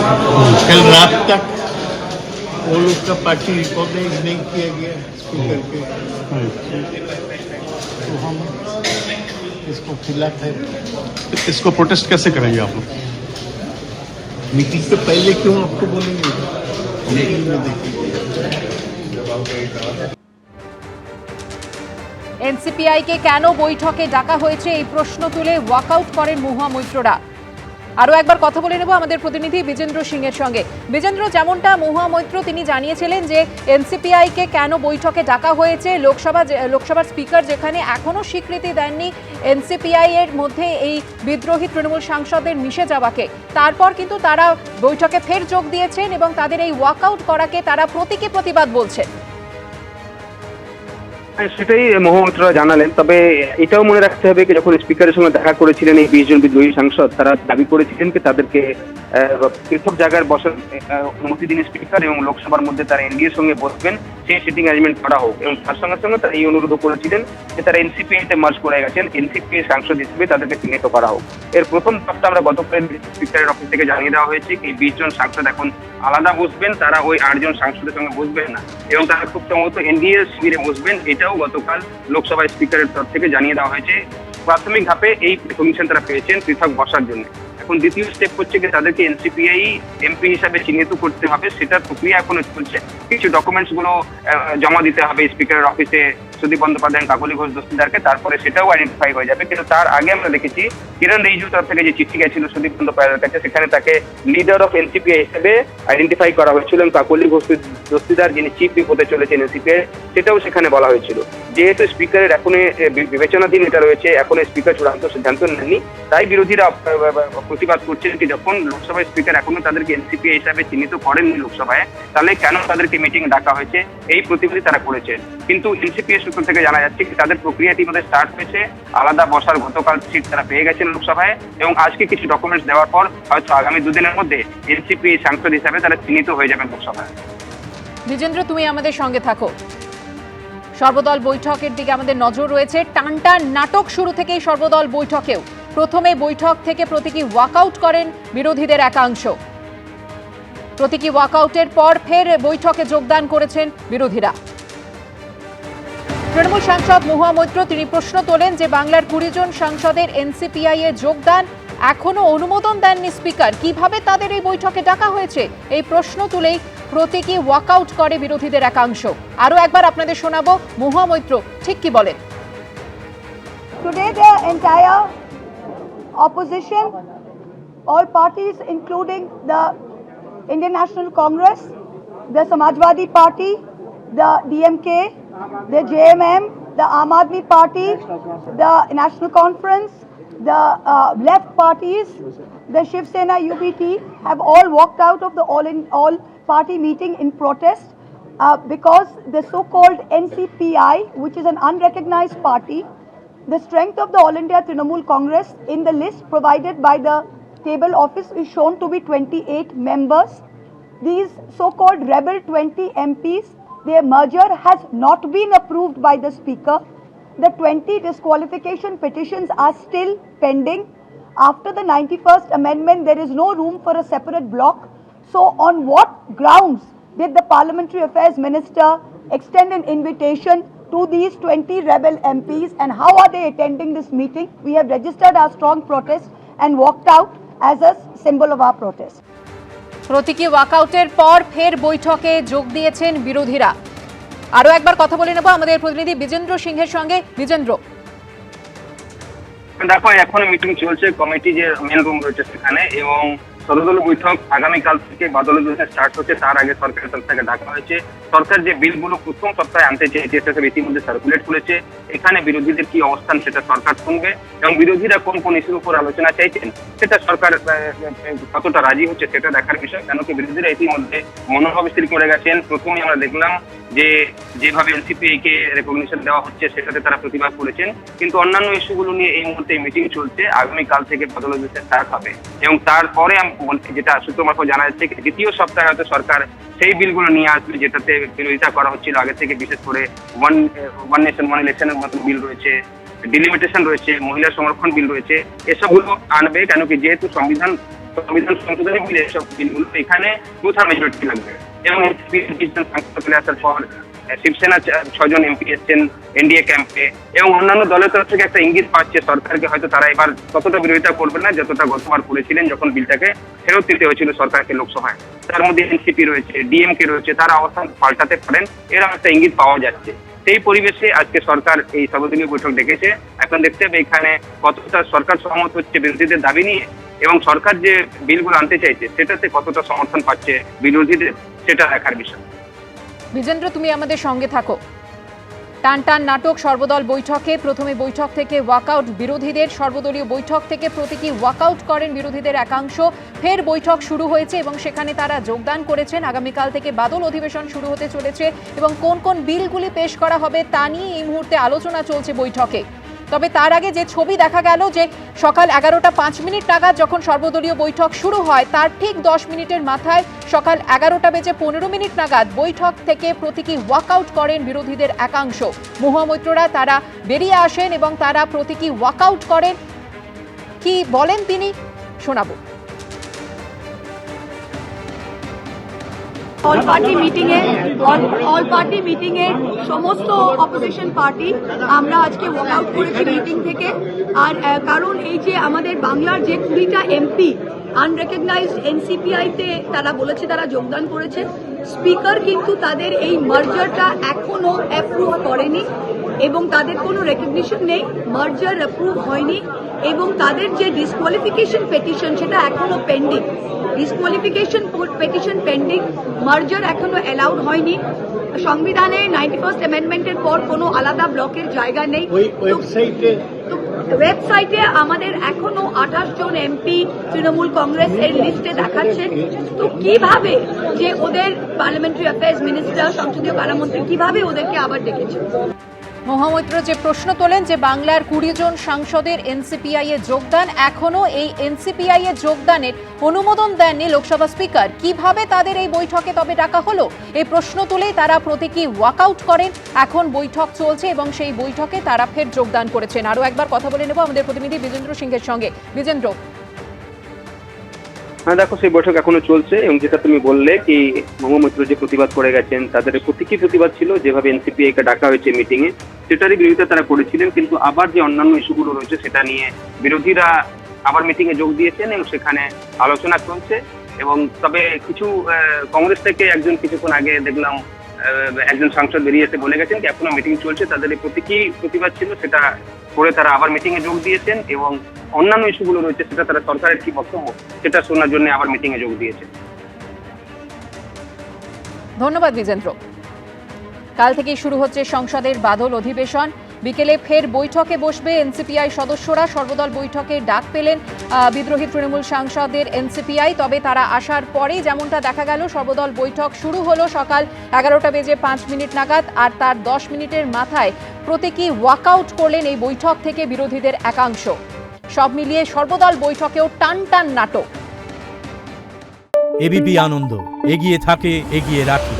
कल रात तक वो लोग का पार्टी रिकॉग्नाइज नहीं किया गया स्पीकर के, तो हम इसको खिलाफ है। इसको प्रोटेस्ट कैसे करेंगे आप लोग? मीटिंग से पहले क्यों आपको बोलेंगे, मीटिंग में देखेंगे। এনসিপিআইকে কেন বৈঠকে ডাকা হয়েছে এই প্রশ্ন তুলে ওয়াকআউট করেন মহুয়া মৈত্ররা। আরও একবার কথা বলে নেব আমাদের প্রতিনিধি বিজেন্দ্র সিংয়ের সঙ্গে। বিজেন্দ্র, যেমনটা মহুয়া মৈত্র তিনি জানিয়েছিলেন যে এনসিপিআইকে কেন বৈঠকে ডাকা হয়েছে, লোকসভার স্পিকার যেখানে এখনও স্বীকৃতি দেননি এনসিপিআই এর মধ্যে এই বিদ্রোহী তৃণমূল সাংসদের মিশে যাওয়াকে, তারপর কিন্তু তারা বৈঠকে ফের যোগ দিয়েছেন এবং তাদের এই ওয়াকআউট করাকে তারা প্রতীকী প্রতিবাদ বলছেন। সেটাই মহামন্ত্রীরা জানালেন। তবে এটাও মনে রাখতে হবে যে যখন স্পিকারের সঙ্গে দেখা করেছিলেন এই 20 জন বিদ্রোহী সাংসদ, তারা দাবি করেছিলেন যে তাদেরকে পৃথক জায়গায় বসার অনুমতি দিন স্পিকার এবং লোকসভার মধ্যে তারা এনডিএর সঙ্গে বসবেন, সেই সিটিং অ্যারেঞ্জমেন্ট করা হোক। এবং তার সঙ্গে সঙ্গে তারা এই অনুরোধ করেছিলেন যে তারা এনসিপিআইতে মার্জ করে গেছেন, এনসিপিআই সাংসদ হিসেবে তাদেরকে চিহ্নিত করা হোক। এর প্রথম ধাপটা আমরা গতকাল স্পিকারের অফিস থেকে জানিয়ে দেওয়া হয়েছে কি 20 জন সাংসদ এখন আলাদা বসবেন, তারা ওই 8 জন সাংসদের সঙ্গে বসবেন না এবং তারা খুব সম্ভবত এনডিএ শিবিরে বসবেন। এটাও গতকাল লোকসভা স্পিকারের তরফ থেকে জানিয়ে দেওয়া হয়েছে। প্রাথমিক ধাপে এই কমিশন তারা পেয়েছেন পৃথক বসার জন্য। এখন দ্বিতীয় স্টেপ হচ্ছে যে তাদেরকে এনসিপিআই এমপি হিসাবে চিহ্নিত করতে হবে, সেটার প্রক্রিয়া এখনো চলছে। কিছু ডকুমেন্টস গুলো জমা দিতে হবে স্পিকারের অফিসে সুদীপ বন্দ্যোপাধ্যায়, কাকলি ঘোষ দস্তিদারকে, তারপরে সেটাও আইডেন্টিফাই হয়ে যাবে। কিন্তু তার আগে আমরা দেখেছি কিরণ রিজিজুর তরফ থেকে যে চিঠি গেছিল সুদীপ বন্দ্যোপাধ্যায়ের কাছে, সেখানে তাকে লিডার অফ এনসিপিআই হিসেবে আইডেন্টিফাই করা হয়েছিল এবং কাকলি ঘোষ দস্তিদার যিনি চিফ হুইপ হতে চলেছেন এনসিপিআই, সেটাও সেখানে বলা হয়েছিল। যেহেতু স্পিকারের এখনো বিবেচনাধীন এটা রয়েছে, এখনো স্পিকার চূড়ান্ত সিদ্ধান্ত নেননি, তাই বিরোধীরা প্রতিবাদ করছেন কি যখন লোকসভায় স্পিকার এখনো তাদেরকে এনসিপিআই হিসাবে চিহ্নিত করেননি লোকসভায়, তাহলে কেন তাদেরকে মিটিং ডাকা হয়েছে, এই প্রতিবাদই তারা করেছেন। কিন্তু এনসিপিআই সূত্র থেকে জানা যাচ্ছে কি তাদের প্রক্রিয়া ইতিমধ্যে স্টার্ট হয়েছে, আলাদা বসার গতকাল সিট তারা পেয়ে গেছেন লোকসভায় এবং আজকে কিছু ডকুমেন্টস দেওয়ার পর হয়তো আগামী দুদিনের মধ্যে এনসিপিআই সাংসদ হিসাবে তারা চিহ্নিত হয়ে যাবেন লোকসভায়। বিজেন্দ্র, তুমি আমাদের সঙ্গে থাকো। সর্বদল বৈঠকের দিকে আমাদের নজর রয়েছে। টানটান নাটক শুরু থেকেই সর্বদল বৈঠকেও প্রথমে বৈঠক থেকে প্রতীকী ওয়াকআউট করেন বিরোধীদের একাংশ। প্রতীকী ওয়াকআউটের পর ফের বৈঠকে যোগদান করেছেন বিরোধীরা। তৃণমূল সাংসদ মহুয়া মৈত্র তিনি প্রশ্ন তোলেন যে বাংলার 20 জন সাংসদের এনসিপিআই এ যোগদান এখনো অনুমোদন দেননি স্পিকার, কিভাবে তাদের এই বৈঠকে ডাকা হয়েছে, এই প্রশ্ন তুলেই প্রতীকী ওয়াকআউট করে বিরোধীদের একাংশ। আরো একবার আপনাদের শোনাবো মহুয়া মৈত্র ঠিক কি বলেন। Today the entire opposition, all parties including the Indian National Congress, the Samajwadi Party, the DMK, the JMM, the Aam Aadmi Party, the National Conference, the left parties, the Shiv Sena UBT have all walked out of the all party meeting in protest because the so-called NCPI, which is an unrecognized party, the strength of the All India Trinamool Congress in the list provided by the table office is shown to be 28 members. These so-called rebel 20 MPs, their merger has not been approved by the speaker. The 20 disqualification petitions are still pending. After the 91st amendment, there is no room for a separate block. So on what grounds did the Parliamentary Affairs Minister extend an invitation to these 20 rebel MPs and how are they attending this meeting? We have registered our strong protest and walked out as a symbol of our protest. প্রতীকী ওয়াকআউটের পর ফের বৈঠকে যোগ দিয়েছেন বিরোধীরা। আরো একবার কথা বলে নেব আমাদের প্রতিনিধি বিজেন্দ্র সিংহের সঙ্গে। বিজেন্দ্র, দেখো এখনো মিটিং চলছে, কমিটি যে মেন রুম রয়েছে সেখানে, এবং সর্বদলীয় বৈঠক আগামীকাল থেকে বাদল স্টার্ট হচ্ছে। তার আগে সরকারের তরফ থেকে ডাকা হয়েছে। সরকার যে বিলগুলো প্রথম সপ্তাহে আনতে চেয়েছে সেটা ইতিমধ্যে সার্কুলেট করেছে। এখানে বিরোধীদের কি অবস্থান সেটা সরকার শুনবে এবং বিরোধীরা কোন কোন ইস্যুর উপর আলোচনা চাইছেন সেটা সরকার কতটা রাজি হচ্ছে সেটা দেখার বিষয়। কেন কি বিরোধীরা ইতিমধ্যে মনোভাব স্থির করে গেছেন। প্রথমে আমরা দেখলাম যে যেভাবে এনসিপিআই কে রেকগনিশন দেওয়া হচ্ছে সেটাতে তারা প্রতিবাদ করেছেন, কিন্তু অন্যান্য ইস্যুগুলো নিয়ে এই মুহূর্তে মিটিং চলছে। আগামীকাল থেকে বাদল স্টার্ট হবে এবং তারপরে যেটা সূত্র মারফত জানা যাচ্ছে দ্বিতীয় সপ্তাহে হয়তো সরকার সেই বিলগুলো নিয়ে আসবে যেটাতে বিরোধিতা করা হচ্ছিল আগে থেকে। বিশেষ করে ওয়ান নেশন ওয়ান ইলেকশনের মতো বিল রয়েছে, ডিলিমিটেশন রয়েছে, মহিলা সংরক্ষণ বিল রয়েছে, এসবগুলো আনবে। কেন কি যেহেতু সংবিধান সংবিধান সংশোধনী বিল এসব বিলগুলো এখানে 2/3 মেজরিটি লাগবে এবং সাংসদ চলে আসার পর শিবসেনা 6 জন এমপি এসছেন এনডিএ ক্যাম্পে এবং অন্যান্য দলের তরফ থেকে একটা ইঙ্গিত পাচ্ছে সরকারকে হয়তো তারা এবার ততটা বিরোধিতা করবে না যতটা গতবার করেছিলেন যখন বিলটাকে ফেরত দিতে হয়েছিল সরকারকে লোকসভায়। তার মধ্যে এনসিপি রয়েছে, ডিএমকে রয়েছে, তারা অবস্থান পাল্টাতে পারেন এরকম একটা ইঙ্গিত পাওয়া যাচ্ছে। সেই পরিবেশে আজকে সরকার এই সর্বদলীয় বৈঠক ডেকেছে। এখন দেখতে হবে এখানে কতটা সরকার সহমত হচ্ছে বিরোধীদের দাবি নিয়ে এবং সরকার যে বিলগুলো আনতে চাইছে সেটাতে কতটা সমর্থন পাচ্ছে বিরোধীদের, সেটা দেখার বিষয়। বিজেন্দ্র, তুমি আমাদের সঙ্গে থাকো। টান টান নাটক সর্বদল বৈঠকে, প্রথমে বৈঠক থেকে ওয়াকআউট বিরোধীদের, সর্বদলীয় বৈঠক থেকে প্রতীকী ওয়াকআউট করেন বিরোধীদের একাংশ। ফের বৈঠক শুরু হয়েছে এবং সেখানে তারা যোগদান করেছেন। আগামীকাল থেকে বাদল অধিবেশন শুরু হতে চলেছে এবং কোন কোন বিলগুলি পেশ করা হবে তা নিয়ে এই মুহূর্তে আলোচনা চলছে বৈঠকে। তবে তার আগে যে ছবি দেখা গেল যে সকাল 11:05 নাগাদ যখন সর্বদলীয় বৈঠক শুরু হয় তার ঠিক 10 মিনিটের মাথায় সকাল 11:15 নাগাদ বৈঠক থেকে প্রতীকী ওয়াকআউট করেন বিরোধীদের একাংশ। মহামৈত্ররা তারা বেরিয়ে আসেন এবং তারা প্রতীকী ওয়াকআউট করেন। কি বলেন তিনি, শোনাবো। অল পার্টি মিটিং এ সমস্ত অপোজিশন পার্টি আমরা আজকে ওয়াকআউট করেছি মিটিং থেকে। আর কারণ এই যে আমাদের বাংলার যে 20টা এমপি আনরেকগনাইজড এনসিপিআই তে তারা বলেছে তারা যোগদান করেছে, স্পিকার কিন্তু তাদের এই মার্জারটা এখনো অ্যাপ্রুভ করেনি এবং তাদের কোনো রেকগনিশন নেই, মার্জার অ্যাপ্রুভ হয়নি এবং তাদের যে ডিসকোয়ালিফিকেশন পেটিশন সেটা এখনো পেন্ডিং। ডিসকোয়ালিফিকেশন পেটিশন পেন্ডিং, মার্জার এখনো অ্যালাউড হয়নি। সংবিধানে 91st অ্যামেন্ডমেন্টের পর কোনো আলাদা ব্লকের জায়গা নেই। ওয়েবসাইটে আমাদের এখনো 28 জন এমপি তৃণমূল কংগ্রেসের লিস্টে দেখাচ্ছে। তো কিভাবে যে ওদের পার্লামেন্টারি অ্যাফেয়ার্স মিনিস্টার, সংসদীয় কারামন্ত্রী কিভাবে ওদেরকে আবার ডেকেছে? মহামৈত্র যে প্রশ্ন তোলেন যে বাংলার 20 জন সাংসদের এনসিপিআই এ যোগদান, এখনো এই এনসিপিআই এ যোগদানের অনুমোদন দেননি লোকসভা স্পিকার, কিভাবে তাদের এই বৈঠকে তবে ডাকা হলো? এই প্রশ্ন তুলেই তারা প্রতীকী ওয়াকআউট করেন। এখন বৈঠক চলছে এবং সেই বৈঠকে তারা ফের যোগদান করেছেন। আরো একবার কথা বলে নেব আমাদের প্রতিনিধি বিজেন্দ্র সিংহের সঙ্গে। বিজেন্দ্র, হ্যাঁ দেখো, সেই বৈঠক এখনো চলছে এবং যেটা তুমি বললে কি মহামৈত্র যে প্রতিবাদ করে গেছেন তাদের প্রতীকী প্রতিবাদ ছিল, যেভাবে এনসিপিআই কে ডাকা হয়েছে মিটিং এ সেটারই বিরোধিতা তারা করেছিলেন। কিন্তু আবার যে অন্যান্য ইস্যুগুলো রয়েছে সেটা নিয়ে বিরোধীরা আবার মিটিং এ যোগ দিয়েছেন এবং সেখানে আলোচনা চলছে। এবং তবে কিছু কংগ্রেস থেকে একজন কিছুক্ষণ আগে দেখলাম একজন সাংসদ বেরিয়ে এসে বলে গেছেন যে এখনো মিটিং চলছে, তাদের এই প্রতীকী প্রতিবাদ ছিল সেটা করে তারা আবার মিটিং এ যোগ দিয়েছেন এবং অন্যান্য ইস্যুগুলো রয়েছে সেটা তারা সরকারের কি বক্তব্য সেটা শোনার জন্য আবার মিটিং এ যোগ দিয়েছে। ধন্যবাদ বিজেন্দ্র। কাল থেকেই শুরু হচ্ছে সংসদের বাদল অধিবেশন। বিকেলে ফের বৈঠকে বসবে এনসিপিআই সদস্যরা। সর্বদল বৈঠকে ডাক পেলেন বিদ্রোহী তৃণমূল সাংসদের এনসিপিআই। তবে তারা আসার পরেই যেমনটা দেখা গেল সর্বদল বৈঠক শুরু হলো সকাল 11:05 নাগাদ আর তার 10 মিনিটের মাথায় প্রতীকী ওয়াকআউট করলেন এই বৈঠক থেকে বিরোধীদের একাংশ। সব মিলিয়ে সর্বদল বৈঠকেও টান টান নাটক। এবিপি আনন্দ, এগিয়ে থাকে, এগিয়ে রাখে।